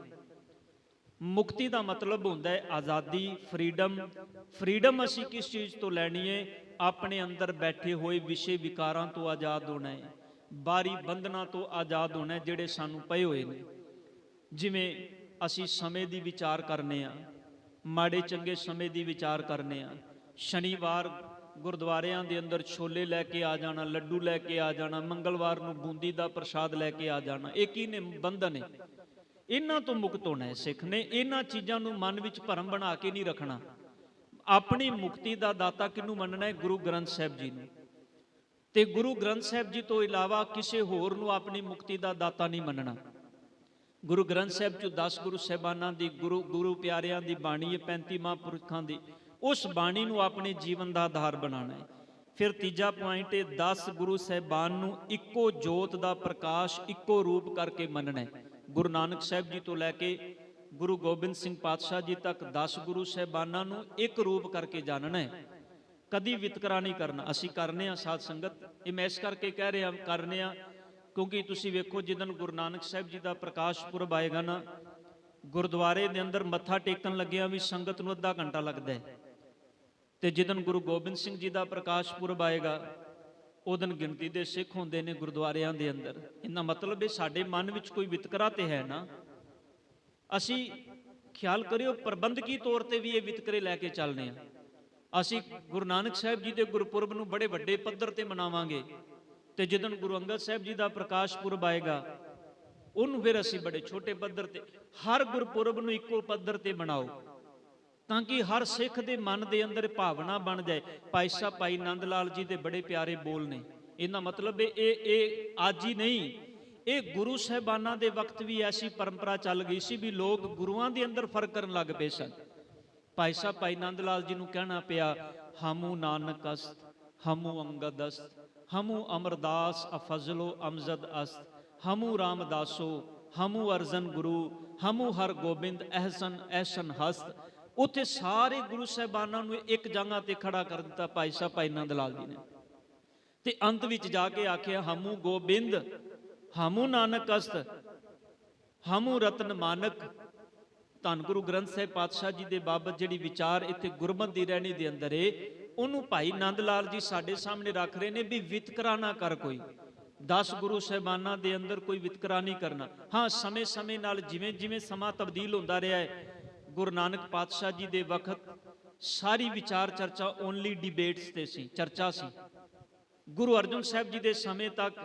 Speaker 1: ਮੁਕਤੀ ਦਾ ਮਤਲਬ ਹੁੰਦਾ ਹੈ ਆਜ਼ਾਦੀ, ਫਰੀਡਮ। ਫਰੀਡਮ ਅਸੀਂ ਕਿਸ ਚੀਜ਼ ਤੋਂ ਲੈਣੀ ਹੈ? ਆਪਣੇ ਅੰਦਰ ਬੈਠੇ ਹੋਏ ਵਿਸ਼ੇ ਵਿਕਾਰਾਂ ਤੋਂ ਆਜ਼ਾਦ ਹੋਣਾ ਹੈ, ਬਾਹਰੀ ਬੰਧਨਾਂ ਤੋਂ ਆਜ਼ਾਦ ਹੋਣਾ ਹੈ ਜਿਹੜੇ ਸਾਨੂੰ ਪਏ ਹੋਏ ਨੇ। ਜਿਵੇਂ ਅਸੀਂ ਸਮੇਂ ਦੀ ਵਿਚਾਰ ਕਰਨੇ ਆ, ਮਾੜੇ ਚੰਗੇ ਸਮੇਂ ਦੀ ਵਿਚਾਰ ਕਰਨੇ ਆ। ਸ਼ਨੀਵਾਰ ਗੁਰਦੁਆਰਿਆਂ ਦੇ ਅੰਦਰ ਛੋਲੇ ਲੈ ਕੇ ਆ ਜਾਣਾ, ਲੱਡੂ ਲੈ ਕੇ ਆ ਜਾਣਾ, ਮੰਗਲਵਾਰ ਨੂੰ ਬੂੰਦੀ ਦਾ ਪ੍ਰਸ਼ਾਦ ਲੈ ਕੇ ਆ ਜਾਣਾ, ਇਹ ਕੀ ਨੇ? ਬੰਧਨ ਨੇ। ਇਹਨਾਂ ਤੋਂ ਮੁਕਤ ਹੋਣਾ ਹੈ ਸਿੱਖ ਨੇ। ਇਹਨਾਂ ਚੀਜ਼ਾਂ ਨੂੰ ਮਨ ਵਿੱਚ ਭਰਮ ਬਣਾ ਕੇ ਨਹੀਂ ਰੱਖਣਾ। ਆਪਣੀ ਮੁਕਤੀ ਦਾ ਦਾਤਾ ਕਿਹਨੂੰ ਮੰਨਣਾ ਹੈ? ਗੁਰੂ ਗ੍ਰੰਥ ਸਾਹਿਬ ਜੀ ਨੂੰ। ਤੇ ਗੁਰੂ ਗ੍ਰੰਥ ਸਾਹਿਬ ਜੀ ਤੋਂ ਇਲਾਵਾ ਕਿਸੇ ਹੋਰ ਨੂੰ ਆਪਣੀ ਮੁਕਤੀ ਦਾ ਦਾਤਾ ਨਹੀਂ ਮੰਨਣਾ। ਗੁਰੂ ਗ੍ਰੰਥ ਸਾਹਿਬ ਚ 10 ਗੁਰੂ ਸਾਹਿਬਾਨਾਂ ਦੀ, ਗੁਰੂ ਪਿਆਰਿਆਂ ਦੀ ਬਾਣੀ ਹੈ, 35 ਮਹਾਂਪੁਰਖਾਂ ਦੀ। ਉਸ ਬਾਣੀ ਨੂੰ ਆਪਣੇ ਜੀਵਨ ਦਾ ਆਧਾਰ ਬਣਾਉਣਾ ਹੈ। ਫਿਰ ਤੀਜਾ ਪੁਆਇੰਟ ਹੈ 10 ਗੁਰੂ ਸਾਹਿਬਾਨ ਨੂੰ ਇੱਕੋ ਜੋਤ ਦਾ ਪ੍ਰਕਾਸ਼, ਇੱਕੋ ਰੂਪ ਕਰਕੇ ਮੰਨਣਾ ਹੈ। ਗੁਰੂ ਨਾਨਕ ਸਾਹਿਬ ਜੀ ਤੋਂ ਲੈ ਕੇ ਗੁਰੂ ਗੋਬਿੰਦ ਸਿੰਘ ਪਾਤਸ਼ਾਹ ਜੀ ਤੱਕ 10 ਗੁਰੂ ਸਾਹਿਬਾਨਾਂ ਨੂੰ ਇੱਕ ਰੂਪ ਕਰਕੇ ਜਾਣਨਾ ਹੈ। ਕਦੀ ਵਿਤਕਰਾ ਨਹੀਂ ਕਰਨਾ। ਅਸੀਂ ਕਰਨੇ ਆ ਸਾਧ ਸੰਗਤ, ਇਹ ਮੈਂ ਇਸ ਕਰਕੇ ਕਹਿ ਰਿਹਾ ਕਰਨੇ ਆ ਕਿਉਂਕਿ ਤੁਸੀਂ ਵੇਖੋ ਜਿੱਦਣ ਗੁਰੂ ਨਾਨਕ ਸਾਹਿਬ ਜੀ ਦਾ ਪ੍ਰਕਾਸ਼ ਪੁਰਬ ਆਏਗਾ ਨਾ, ਗੁਰਦੁਆਰੇ ਦੇ ਅੰਦਰ ਮੱਥਾ ਟੇਕਣ ਲੱਗਿਆ ਵੀ ਸੰਗਤ ਨੂੰ ਅੱਧਾ ਘੰਟਾ ਲੱਗਦਾ ਹੈ। ਤੇ ਜਿੱਦਣ ਗੁਰੂ ਗੋਬਿੰਦ ਸਿੰਘ ਜੀ ਦਾ ਪ੍ਰਕਾਸ਼ ਪੁਰਬ ਆਏਗਾ, ਉਹ ਦਿਨ ਗਿਣਤੀ ਦੇ ਸਿੱਖ ਹੁੰਦੇ ਨੇ ਗੁਰਦੁਆਰਿਆਂ ਦੇ ਅੰਦਰ। ਇਹਦਾ ਮਤਲਬ ਇਹ ਸਾਡੇ ਮਨ ਵਿੱਚ ਕੋਈ ਵਿਤਕਰਾ ਤੇ ਹੈ ਨਾ। ਅਸੀਂ ਖਿਆਲ ਕਰਿਓ ਪ੍ਰਬੰਧਕੀ ਤੌਰ ਤੇ ਵੀ ਇਹ ਵਿਤਕਰੇ ਲੈ ਕੇ ਚੱਲਨੇ ਆ। ਅਸੀਂ ਗੁਰੂ ਨਾਨਕ ਸਾਹਿਬ ਜੀ ਦੇ ਗੁਰਪੁਰਬ ਨੂੰ ਬੜੇ ਵੱਡੇ ਪੱਧਰ ਤੇ ਮਨਾਵਾਂਗੇ, ਤੇ ਜਿੱਦਣ ਗੁਰੂ ਅੰਗਦ ਸਾਹਿਬ ਜੀ ਦਾ ਪ੍ਰਕਾਸ਼ ਪੁਰਬ ਆਏਗਾ ਉਹਨੂੰ ਫਿਰ ਅਸੀਂ ਬੜੇ ਛੋਟੇ ਪੱਧਰ ਤੇ। ਹਰ ਗੁਰਪੁਰਬ ਨੂੰ ਇੱਕੋ ਪੱਧਰ ਤੇ ਮਨਾਓ ਤਾਂ ਕਿ ਹਰ ਸਿੱਖ ਦੇ ਮਨ ਦੇ ਅੰਦਰ ਭਾਵਨਾ ਬਣ ਜਾਏ। ਭਾਈ ਸਾਹਿਬ ਭਾਈ ਨੰਦ ਲਾਲ ਜੀ ਦੇ ਬੜੇ ਪਿਆਰੇ ਬੋਲ ਨੇ। ਇਹਦਾ ਮਤਲਬ ਇਹ ਅੱਜ ਹੀ ਨਹੀਂ, ਇਹ ਗੁਰੂ ਸਾਹਿਬਾਨਾਂ ਦੇ ਵਕਤ ਵੀ ਐਸੀ ਪਰੰਪਰਾ ਚੱਲ ਗਈ ਸੀ ਵੀ ਲੋਕ ਗੁਰੂਆਂ ਦੇ ਅੰਦਰ ਫਰਕ ਕਰਨ ਲੱਗ ਪਏ ਸਨ। ਭਾਈ ਸਾਹਿਬ ਭਾਈ ਨੰਦ ਲਾਲ ਜੀ ਨੂੰ ਕਹਿਣਾ ਪਿਆ, ਹਮੂ ਨਾਨਕ ਅਸਤ, ਹਮੂ ਅੰਗਦ ਅਸਤ, ਹਮੂ ਅਮਰਦਾਸ ਅਫਜ਼ਲੋ ਅਮਜ਼ਦ ਅਸਤ, ਹਮੂ ਰਾਮਦਾਸੋ, ਹਮੂ ਅਰਜਨ ਗੁਰੂ, ਹਮੂ ਹਰ ਗੋਬਿੰਦ ਅਹਸਨ ਐਸਨ ਹਸਤ। ਉੱਥੇ ਸਾਰੇ ਗੁਰੂ ਸਾਹਿਬਾਨਾਂ ਨੂੰ ਇੱਕ ਜਗ੍ਹਾ ਤੇ ਖੜਾ ਕਰ ਦਿੱਤਾ ਭਾਈ ਸਾਹਿਬ ਭਾਈ ਨੰਦ ਲਾਲ ਜੀ ਨੇ, ਤੇ ਅੰਤ ਵਿੱਚ ਜਾ ਕੇ ਆਖਿਆ, ਹਮੂ ਗੋਬਿੰਦ, ਹਮੂ ਨਾਨਕ ਅਸਤ, ਹਮੂ ਰਤਨ ਮਾਨਕ। ਧੰਨ ਗੁਰੂ ਗ੍ਰੰਥ ਸਾਹਿਬ ਪਾਤਸ਼ਾਹ ਜੀ ਦੇ ਬਾਬਤ ਜਿਹੜੀ ਵਿਚਾਰ ਇੱਥੇ ਗੁਰਮਤਿ ਦੀ ਰਹਿਣੀ ਦੇ ਅੰਦਰ ਏ, ਉਹਨੂੰ ਭਾਈ ਨੰਦ ਲਾਲ ਜੀ ਸਾਡੇ ਸਾਹਮਣੇ ਰੱਖ ਰਹੇ ਨੇ ਵੀ ਵਿਤਕਰਾ ਨਾ ਕਰ ਕੋਈ। 10 ਗੁਰੂ ਸਾਹਿਬਾਨਾਂ ਦੇ ਅੰਦਰ ਕੋਈ ਵਿਤਕਰਾ ਨਹੀਂ ਕਰਨਾ। ਹਾਂ, ਸਮੇਂ-ਸਮੇਂ ਨਾਲ ਜਿਵੇਂ ਜਿਵੇਂ ਸਮਾਂ ਤਬਦੀਲ ਹੁੰਦਾ ਰਿਹਾ ਹੈ, ਗੁਰੂ ਨਾਨਕ ਪਾਤਸ਼ਾਹ ਜੀ ਦੇ ਵਕਤ ਸਾਰੀ ਵਿਚਾਰ ਚਰਚਾ ਓਨਲੀ ਡਿਬੇਟਸ ਤੇ ਸੀ, ਚਰਚਾ ਸੀ। ਗੁਰੂ ਅਰਜਨ ਸਾਹਿਬ ਜੀ ਦੇ ਸਮੇਂ ਤੱਕ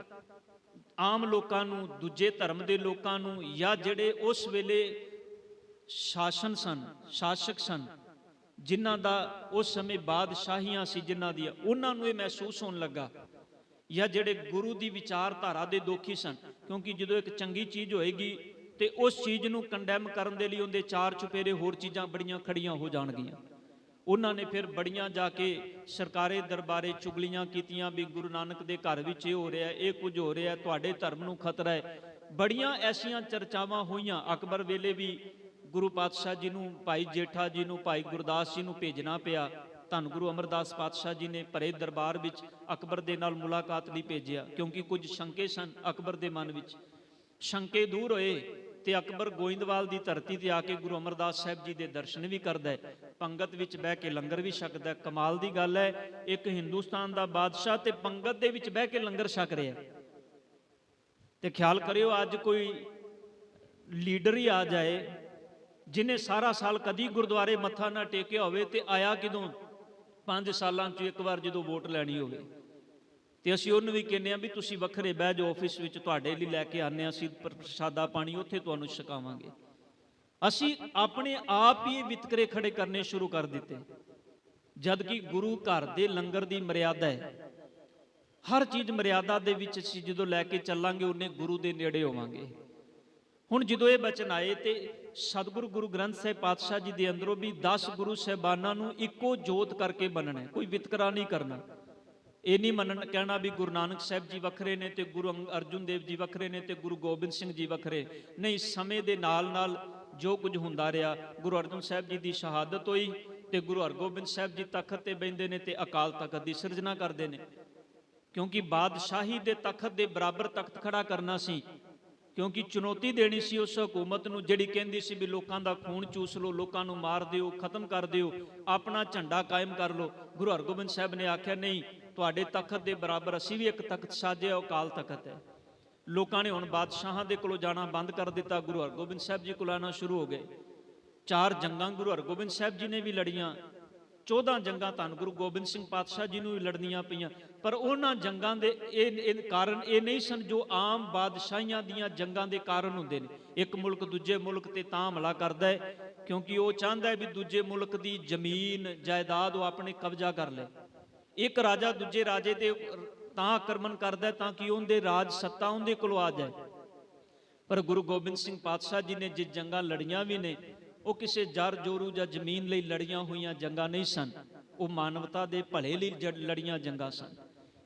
Speaker 1: ਆਮ ਲੋਕਾਂ ਨੂੰ, ਦੂਜੇ ਧਰਮ ਦੇ ਲੋਕਾਂ ਨੂੰ, ਜਾਂ ਜਿਹੜੇ ਉਸ ਵੇਲੇ ਸ਼ਾਸਕ ਸਨ, ਜਿਨ੍ਹਾਂ ਦਾ ਉਸ ਸਮੇਂ ਬਾਦਸ਼ਾਹੀਆਂ ਸੀ ਜਿਨ੍ਹਾਂ ਦੀਆਂ, ਉਹਨਾਂ ਨੂੰ ਇਹ ਮਹਿਸੂਸ ਹੋਣ ਲੱਗਾ, ਜਾਂ ਜਿਹੜੇ ਗੁਰੂ ਦੀ ਵਿਚਾਰਧਾਰਾ ਦੇ ਦੋਖੀ ਸਨ, ਕਿਉਂਕਿ ਜਦੋਂ ਇੱਕ ਚੰਗੀ ਚੀਜ਼ ਹੋਏਗੀ ਤੇ ਉਸ ਚੀਜ਼ ਨੂੰ ਕੰਡੈਮ ਕਰਨ ਦੇ ਲਈ ਉਹਦੇ ਚਾਰ ਚੁਫੇਰੇ ਹੋਰ ਚੀਜ਼ਾਂ ਬੜੀਆਂ ਖੜੀਆਂ ਹੋ ਜਾਣਗੀਆਂ। ਉਹਨਾਂ ਨੇ ਫਿਰ ਬੜੀਆਂ ਜਾ ਕੇ ਸਰਕਾਰੇ ਦਰਬਾਰੇ ਚੁਗਲੀਆਂ ਕੀਤੀਆਂ ਵੀ ਗੁਰੂ ਨਾਨਕ ਦੇ ਘਰ ਵਿੱਚ ਇਹ ਹੋ ਰਿਹਾ, ਇਹ ਕੁਝ ਹੋ ਰਿਹਾ, ਤੁਹਾਡੇ ਧਰਮ ਨੂੰ ਖਤਰਾ ਹੈ। ਬੜੀਆਂ ਐਸੀਆਂ ਚਰਚਾਵਾਂ ਹੋਈਆਂ। ਅਕਬਰ ਵੇਲੇ ਵੀ ਗੁਰੂ ਪਾਤਸ਼ਾਹ ਜੀ ਨੂੰ, ਭਾਈ ਜੇਠਾ ਜੀ ਨੂੰ, ਭਾਈ ਗੁਰਦਾਸ ਜੀ ਨੂੰ ਭੇਜਣਾ ਪਿਆ। ਧੰਨ ਗੁਰੂ ਅਮਰਦਾਸ ਪਾਤਸ਼ਾਹ ਜੀ ਨੇ ਭਰੇ ਦਰਬਾਰ ਵਿੱਚ ਅਕਬਰ ਦੇ ਨਾਲ ਮੁਲਾਕਾਤ ਲਈ ਭੇਜਿਆ, ਕਿਉਂਕਿ ਕੁਝ ਸ਼ੰਕੇ ਸਨ ਅਕਬਰ ਦੇ ਮਨ ਵਿੱਚ। ਸ਼ੰਕੇ ਦੂਰ ਹੋਏ ਤੇ ਅਕਬਰ ਗੋਇੰਦਵਾਲ ਦੀ ਧਰਤੀ ਤੇ ਆ ਕੇ ਗੁਰੂ ਅਮਰਦਾਸ ਸਾਹਿਬ ਜੀ ਦੇ ਦਰਸ਼ਨ ਵੀ ਕਰਦਾ ਹੈ, ਪੰਗਤ ਵਿੱਚ ਬਹਿ ਕੇ ਲੰਗਰ ਵੀ ਛਕਦਾ। ਕਮਾਲ ਦੀ ਗੱਲ ਹੈ, ਇੱਕ ਹਿੰਦੁਸਤਾਨ ਦਾ ਬਾਦਸ਼ਾਹ ਤੇ ਪੰਗਤ ਦੇ ਵਿੱਚ ਬਹਿ ਕੇ ਲੰਗਰ ਛਕ ਰਿਹਾ। ਤੇ ਖਿਆਲ ਕਰਿਓ, ਅੱਜ ਕੋਈ ਲੀਡਰ ਹੀ ਆ ਜਾਏ ਜਿਨੇ ਸਾਰਾ ਸਾਲ ਕਦੀ ਗੁਰਦੁਆਰੇ ਮੱਥਾ ਨਾ ਟੇਕਿਆ ਹੋਵੇ ਤੇ ਆਇਆ ਕਿਦੋਂ 5 ਸਾਲਾਂ 'ਚ ਇੱਕ ਵਾਰ ਜਦੋਂ ਵੋਟ ਲੈਣੀ ਹੋਵੇ, ਤੇ ਅਸੀਂ ਉਹਨੂੰ ਵੀ ਕਹਿੰਦੇ ਆ ਵੀ ਤੁਸੀਂ ਵੱਖਰੇ ਬਹਿ ਜਾਓ ਆਫਿਸ ਵਿੱਚ, ਤੁਹਾਡੇ ਲਈ ਲੈ ਕੇ ਆਨੇ ਆ ਅਸੀਂ ਪ੍ਰਸ਼ਾਦਾ ਪਾਣੀ, ਉੱਥੇ ਤੁਹਾਨੂੰ ਛਕਾਵਾਂਗੇ। ਅਸੀਂ ਆਪਣੇ ਆਪ ਹੀ ਵਿਤਕਰੇ ਖੜੇ ਕਰਨੇ ਸ਼ੁਰੂ ਕਰ ਦਿੱਤੇ, ਜਦ ਕਿ ਗੁਰੂ ਘਰ ਦੇ ਲੰਗਰ ਦੀ ਮਰਿਆਦਾ ਹੈ। ਹਰ ਚੀਜ਼ ਮਰਿਆਦਾ ਦੇ ਵਿੱਚ ਅਸੀਂ ਜਦੋਂ ਲੈ ਕੇ ਚੱਲਾਂਗੇ, ਉਹਨੇ ਗੁਰੂ ਦੇ ਨੇੜੇ ਹੋਵਾਂਗੇ। ਹੁਣ ਜਦੋਂ ਇਹ ਬਚਨ ਆਏ ਤੇ ਸਤਿਗੁਰੂ ਗੁਰੂ ਗ੍ਰੰਥ ਸਾਹਿਬ ਪਾਤਸ਼ਾਹ ਜੀ ਦੇ ਅੰਦਰੋਂ ਵੀ 10 ਗੁਰੂ ਸਾਹਿਬਾਨਾਂ ਨੂੰ ਇੱਕੋ ਜੋਤ ਕਰਕੇ ਮੰਨਣਾ, ਕੋਈ ਵਿਤਕਰਾ ਨਹੀਂ ਕਰਨਾ। ਇਹ ਨਹੀਂ ਮੰਨਣ ਕਹਿਣਾ ਵੀ ਗੁਰੂ ਨਾਨਕ ਸਾਹਿਬ ਜੀ ਵੱਖਰੇ ਨੇ ਤੇ ਗੁਰੂ ਅਰਜੁਨ ਦੇਵ ਜੀ ਵੱਖਰੇ ਨੇ ਤੇ ਗੁਰੂ ਗੋਬਿੰਦ ਸਿੰਘ ਜੀ ਵੱਖਰੇ ਨਹੀਂ। ਸਮੇਂ ਦੇ ਨਾਲ ਨਾਲ ਜੋ ਕੁਝ ਹੁੰਦਾ ਰਿਹਾ, ਗੁਰੂ ਅਰਜਨ ਸਾਹਿਬ ਜੀ ਦੀ ਸ਼ਹਾਦਤ ਹੋਈ ਤੇ ਗੁਰੂ ਹਰਗੋਬਿੰਦ ਸਾਹਿਬ ਜੀ ਤਖਤ ਤੇ ਬੈਠਦੇ ਨੇ ਤੇ ਅਕਾਲ ਤਖਤ ਦੀ ਸਿਰਜਣਾ ਕਰਦੇ ਨੇ, ਕਿਉਂਕਿ ਬਾਦਸ਼ਾਹੀ ਦੇ ਤਖਤ ਦੇ ਬਰਾਬਰ ਤਖਤ ਖੜਾ ਕਰਨਾ ਸੀ, ਕਿਉਂਕਿ ਚੁਣੌਤੀ ਦੇਣੀ ਸੀ ਉਸ ਹਕੂਮਤ ਨੂੰ ਜਿਹੜੀ ਕਹਿੰਦੀ ਸੀ ਵੀ ਲੋਕਾਂ ਦਾ ਖੂਨ ਚੂਸ ਲਓ, ਲੋਕਾਂ ਨੂੰ ਮਾਰ ਦਿਓ, ਖਤਮ ਕਰ ਦਿਓ, ਆਪਣਾ ਝੰਡਾ ਕਾਇਮ ਕਰ ਲਓ। ਗੁਰੂ ਹਰਗੋਬਿੰਦ ਸਾਹਿਬ ਨੇ ਆਖਿਆ ਨਹੀਂ, ਤੁਹਾਡੇ ਤਖਤ ਦੇ ਬਰਾਬਰ ਅਸੀਂ ਵੀ ਇੱਕ ਤਖਤ ਸਾਜਿਆ, ਉਹ ਅਕਾਲ ਤਖਤ ਹੈ। ਲੋਕਾਂ ਨੇ ਹੁਣ ਬਾਦਸ਼ਾਹਾਂ ਦੇ ਕੋਲੋਂ ਜਾਣਾ ਬੰਦ ਕਰ ਦਿੱਤਾ, ਗੁਰੂ ਹਰਗੋਬਿੰਦ ਸਾਹਿਬ ਜੀ ਕੋਲ ਆਉਣਾ ਸ਼ੁਰੂ ਹੋ ਗਏ। 4 ਜੰਗਾਂ ਗੁਰੂ ਹਰਗੋਬਿੰਦ ਸਾਹਿਬ ਜੀ ਨੇ ਵੀ ਲੜੀਆਂ, 14 ਜੰਗਾਂ ਧੰਨ ਗੁਰੂ ਗੋਬਿੰਦ ਸਿੰਘ ਪਾਤਸ਼ਾਹ ਜੀ ਨੂੰ ਵੀ ਲੜਨੀਆਂ ਪਈਆਂ। ਪਰ ਉਹਨਾਂ ਜੰਗਾਂ ਦੇ ਇਹ ਕਾਰਨ ਇਹ ਨਹੀਂ ਸਨ ਜੋ ਆਮ ਬਾਦਸ਼ਾਹੀਆਂ ਦੀਆਂ ਜੰਗਾਂ ਦੇ ਕਾਰਨ ਹੁੰਦੇ ਨੇ। ਇੱਕ ਮੁਲਕ ਦੂਜੇ ਮੁਲਕ ਤੇ ਤਾਂ ਹਮਲਾ ਕਰਦਾ ਹੈ ਕਿਉਂਕਿ ਉਹ ਚਾਹੁੰਦਾ ਹੈ ਵੀ ਦੂਜੇ ਮੁਲਕ ਦੀ ਜ਼ਮੀਨ ਜਾਇਦਾਦ ਉਹ ਆਪਣੇ ਕਬਜ਼ਾ ਕਰ ਲੈ। ਇੱਕ ਰਾਜਾ ਦੂਜੇ ਰਾਜੇ ਤੇ ਤਾਂ ਆਕਰਮਣ ਕਰਦਾ ਤਾਂ ਕਿ ਉਹਦੇ ਰਾਜ ਸੱਤਾ ਉਹਦੇ ਕੋਲ ਆ ਜਾਏ। ਪਰ ਗੁਰੂ ਗੋਬਿੰਦ ਸਿੰਘ ਪਾਤਸ਼ਾਹ ਜੀ ਨੇ ਜੇ ਜੰਗਾਂ ਲੜੀਆਂ ਵੀ ਨੇ, ਉਹ ਕਿਸੇ ਜਰ ਜੋਰੂ ਜਾਂ ਜ਼ਮੀਨ ਲਈ ਲੜੀਆਂ ਹੋਈਆਂ ਜੰਗਾਂ ਨਹੀਂ ਸਨ, ਉਹ ਮਾਨਵਤਾ ਦੇ ਭਲੇ ਲਈ ਲੜੀਆਂ ਜੰਗਾਂ ਸਨ।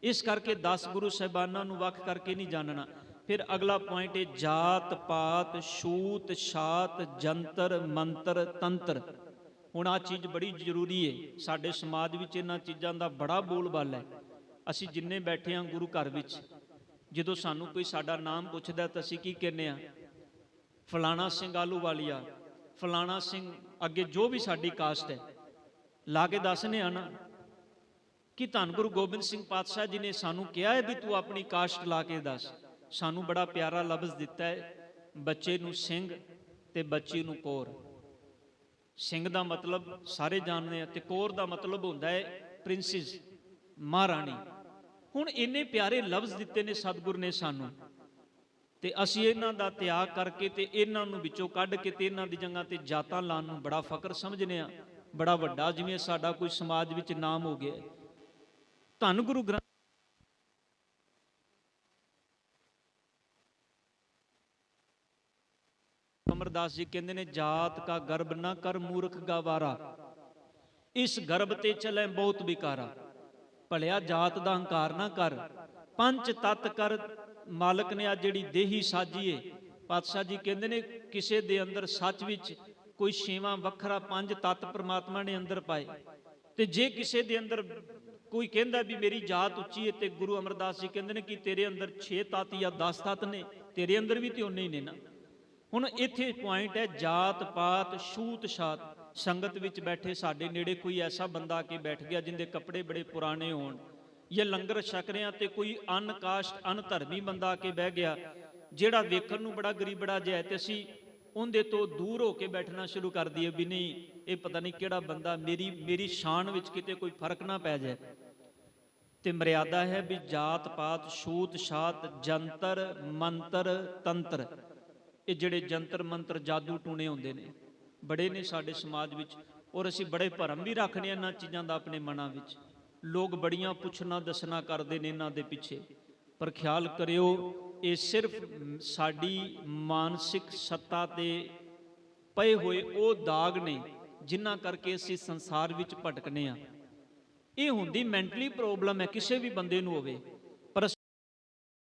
Speaker 1: ਇਸ ਕਰਕੇ 10 ਗੁਰੂ ਸਾਹਿਬਾਨਾਂ ਨੂੰ ਵੱਖ ਕਰਕੇ ਨਹੀਂ ਜਾਣਨਾ। ਫਿਰ ਅਗਲਾ ਪੁਆਇੰਟ ਹੈ ਜਾਤ ਪਾਤ ਛੂਤ ਛਾਤ ਜੰਤਰ ਮੰਤਰ ਤੰਤਰ। ਹੁਣ ਆਹ ਚੀਜ਼ ਬੜੀ ਜ਼ਰੂਰੀ ਹੈ, ਸਾਡੇ ਸਮਾਜ ਵਿੱਚ ਇਹਨਾਂ ਚੀਜ਼ਾਂ ਦਾ ਬੜਾ ਬੋਲਬਾਲਾ ਹੈ। ਅਸੀਂ ਜਿੰਨੇ ਬੈਠੇ ਹਾਂ ਗੁਰੂ ਘਰ ਵਿੱਚ, ਜਦੋਂ ਸਾਨੂੰ ਕੋਈ ਸਾਡਾ ਨਾਮ ਪੁੱਛਦਾ ਤਾਂ ਅਸੀਂ ਕੀ ਕਹਿੰਦੇ ਆ? ਫਲਾਣਾ ਸਿੰਘ ਆਲੂਵਾਲੀਆ, ਫਲਾਣਾ ਸਿੰਘ, ਅੱਗੇ ਜੋ ਵੀ ਸਾਡੀ ਕਾਸਟ ਹੈ ਲਾ ਕੇ ਦੱਸਨੇ ਆ ਨਾ ਕਿ ਧੰਨ ਗੁਰੂ ਗੋਬਿੰਦ ਸਿੰਘ ਪਾਤਸ਼ਾਹ ਜੀ ਨੇ ਸਾਨੂੰ ਕਿਹਾ ਹੈ ਵੀ ਤੂੰ ਆਪਣੀ ਕਾਸਟ ਲਾ ਕੇ ਦੱਸ। ਸਾਨੂੰ ਬੜਾ ਪਿਆਰਾ ਲਫ਼ਜ਼ ਦਿੱਤਾ ਹੈ, ਬੱਚੇ ਨੂੰ ਸਿੰਘ ਤੇ ਬੱਚੀ ਨੂੰ ਕੌਰ। ਸਿੰਘ ਦਾ ਮਤਲਬ ਸਾਰੇ ਜਾਣਦੇ ਆ ਤੇ ਕੌਰ ਦਾ ਮਤਲਬ ਹੁੰਦਾ ਹੈ ਪ੍ਰਿੰਸੈਸ, ਮਹਾਰਾਣੀ। ਹੁਣ ਇੰਨੇ ਪਿਆਰੇ ਲਫ਼ਜ਼ ਦਿੱਤੇ ਨੇ ਸਤਿਗੁਰ ਨੇ ਸਾਨੂੰ, ਤੇ ਅਸੀਂ ਇਹਨਾਂ ਦਾ ਤਿਆਗ ਕਰਕੇ ਤੇ ਇਹਨਾਂ ਨੂੰ ਵਿੱਚੋਂ ਕੱਢ ਕੇ ਤੇ ਇਹਨਾਂ ਦੀ ਜਗ੍ਹਾ ਤੇ ਜਾਤਾਂ ਲਾਉਣ ਨੂੰ ਬੜਾ ਫਕਰ ਸਮਝਨੇ ਆ, ਬੜਾ ਵੱਡਾ ਜਿਵੇਂ ਸਾਡਾ ਕੋਈ ਸਮਾਜ ਵਿੱਚ ਨਾਮ ਹੋ ਗਿਆ। ਧੰਨ ਗੁਰੂ ਗ੍ਰੰਥ ਅਮਰਦਾਸ ਜੀ ਕਹਿੰਦੇ ਨੇ, ਜਾਤ ਕਾ ਗਰਬ ਨਾ ਕਰ ਮੂਰਖ ਗਵਾਰਾ, ਇਸ ਗਰਬ ਤੇ ਚਲੇ ਬਹੁਤ ਵਿਕਾਰਾ। ਭਲਿਆ ਜਾਤ ਦਾ ਹੰਕਾਰ ਨਾ ਕਰ, ਪੰਜ ਤਤ ਕਰ ਮਾਲਕ ਨੇ ਆ ਜਿਹੜੀ ਦੇਹੀ ਸਾਜੀਏ। ਪਾਤਸ਼ਾਹ ਜੀ ਕਹਿੰਦੇ ਨੇ ਕਿਸੇ ਦੇ ਅੰਦਰ ਸੱਚ ਵਿੱਚ ਕੋਈ ਛੇਵਾਂ ਵੱਖਰਾ 5 ਤਤ ਪ੍ਰਮਾਤਮਾ ਨੇ ਅੰਦਰ ਪਾਏ। ਤੇ ਜੇ ਕਿਸੇ ਦੇ ਅੰਦਰ ਕੋਈ ਕਹਿੰਦਾ ਵੀ ਮੇਰੀ ਜਾਤ ਉੱਚੀ ਹੈ, ਤੇ ਗੁਰੂ ਅਮਰਦਾਸ ਜੀ ਕਹਿੰਦੇ ਨੇ ਕਿ ਤੇਰੇ ਅੰਦਰ 6 ਤਤ ਜਾਂ 10 ਤਤ ਨੇ, ਤੇਰੇ ਅੰਦਰ ਵੀ ਤੇ ਉਨੇ ਹੀ ਨੇ ਨਾ। ਹੁਣ ਇੱਥੇ ਪੁਆਇੰਟ ਹੈ ਜਾਤ ਪਾਤ ਛੂਤ ਛਾਤ। ਸੰਗਤ ਵਿੱਚ ਬੈਠੇ ਸਾਡੇ ਨੇੜੇ ਕੋਈ ਐਸਾ ਬੰਦਾ ਆ ਕੇ ਬੈਠ ਗਿਆ ਜਿੰਦੇ ਕੱਪੜੇ ਬੜੇ ਪੁਰਾਣੇ ਹੋਣ ਜਾਂ ਲੰਗਰ ਛਕ ਰਹੇ ਹਾਂ ਤੇ ਕੋਈ ਅਨ ਕਾਸਟ ਅਨ ਧਰਮੀ ਬੰਦਾ ਆ ਕੇ ਬਹਿ ਗਿਆ, ਜਿਹੜਾ ਵੇਖਣ ਨੂੰ ਬੜਾ ਗਰੀਬੜਾ ਜਿਹਾ ਹੈ, ਤੇ ਅਸੀਂ ਉਹਦੇ ਤੋਂ ਦੂਰ ਹੋ ਕੇ ਬੈਠਣਾ ਸ਼ੁਰੂ ਕਰ ਦਈਏ ਵੀ ਨਹੀਂ ਇਹ ਪਤਾ ਨਹੀਂ ਕਿਹੜਾ ਬੰਦਾ, ਮੇਰੀ ਸ਼ਾਨ ਵਿੱਚ ਕਿਤੇ ਕੋਈ ਫਰਕ ਨਾ ਪੈ ਜਾਏ। ਤੇ ਮਰਿਆਦਾ ਹੈ ਵੀ ਜਾਤ ਪਾਤ ਛੂਤ ਛਾਤ ਜੰਤਰ ਮੰਤਰ ਤੰਤਰ, ਇਹ ਜਿਹੜੇ ਜੰਤਰ ਮੰਤਰ ਜਾਦੂ ਟੂਣੇ ਹੁੰਦੇ ਨੇ ਬੜੇ ਨੇ ਸਾਡੇ ਸਮਾਜ ਵਿੱਚ, ਔਰ ਅਸੀਂ ਬੜੇ ਭਰਮ ਵੀ ਰੱਖਦੇ ਹਾਂ ਇਹਨਾਂ ਚੀਜ਼ਾਂ ਦਾ ਆਪਣੇ ਮਨਾਂ ਵਿੱਚ। ਲੋਕ ਬੜੀਆਂ ਪੁੱਛਣਾ ਦੱਸਣਾ ਕਰਦੇ ਨੇ ਇਹਨਾਂ ਦੇ ਪਿੱਛੇ, ਪਰ ਖਿਆਲ ਕਰਿਓ ਇਹ ਸਿਰਫ ਸਾਡੀ ਮਾਨਸਿਕ ਸੱਤਾ ਤੇ ਪਏ ਹੋਏ ਉਹ ਦਾਗ ਨੇ ਜਿਨ੍ਹਾਂ ਕਰਕੇ ਅਸੀਂ ਸੰਸਾਰ ਵਿੱਚ ਭਟਕਨੇ ਆ। ਇਹ ਹੁੰਦੀ ਮੈਂਟਲੀ ਪ੍ਰੋਬਲਮ ਹੈ, ਕਿਸੇ ਵੀ ਬੰਦੇ ਨੂੰ ਹੋਵੇ।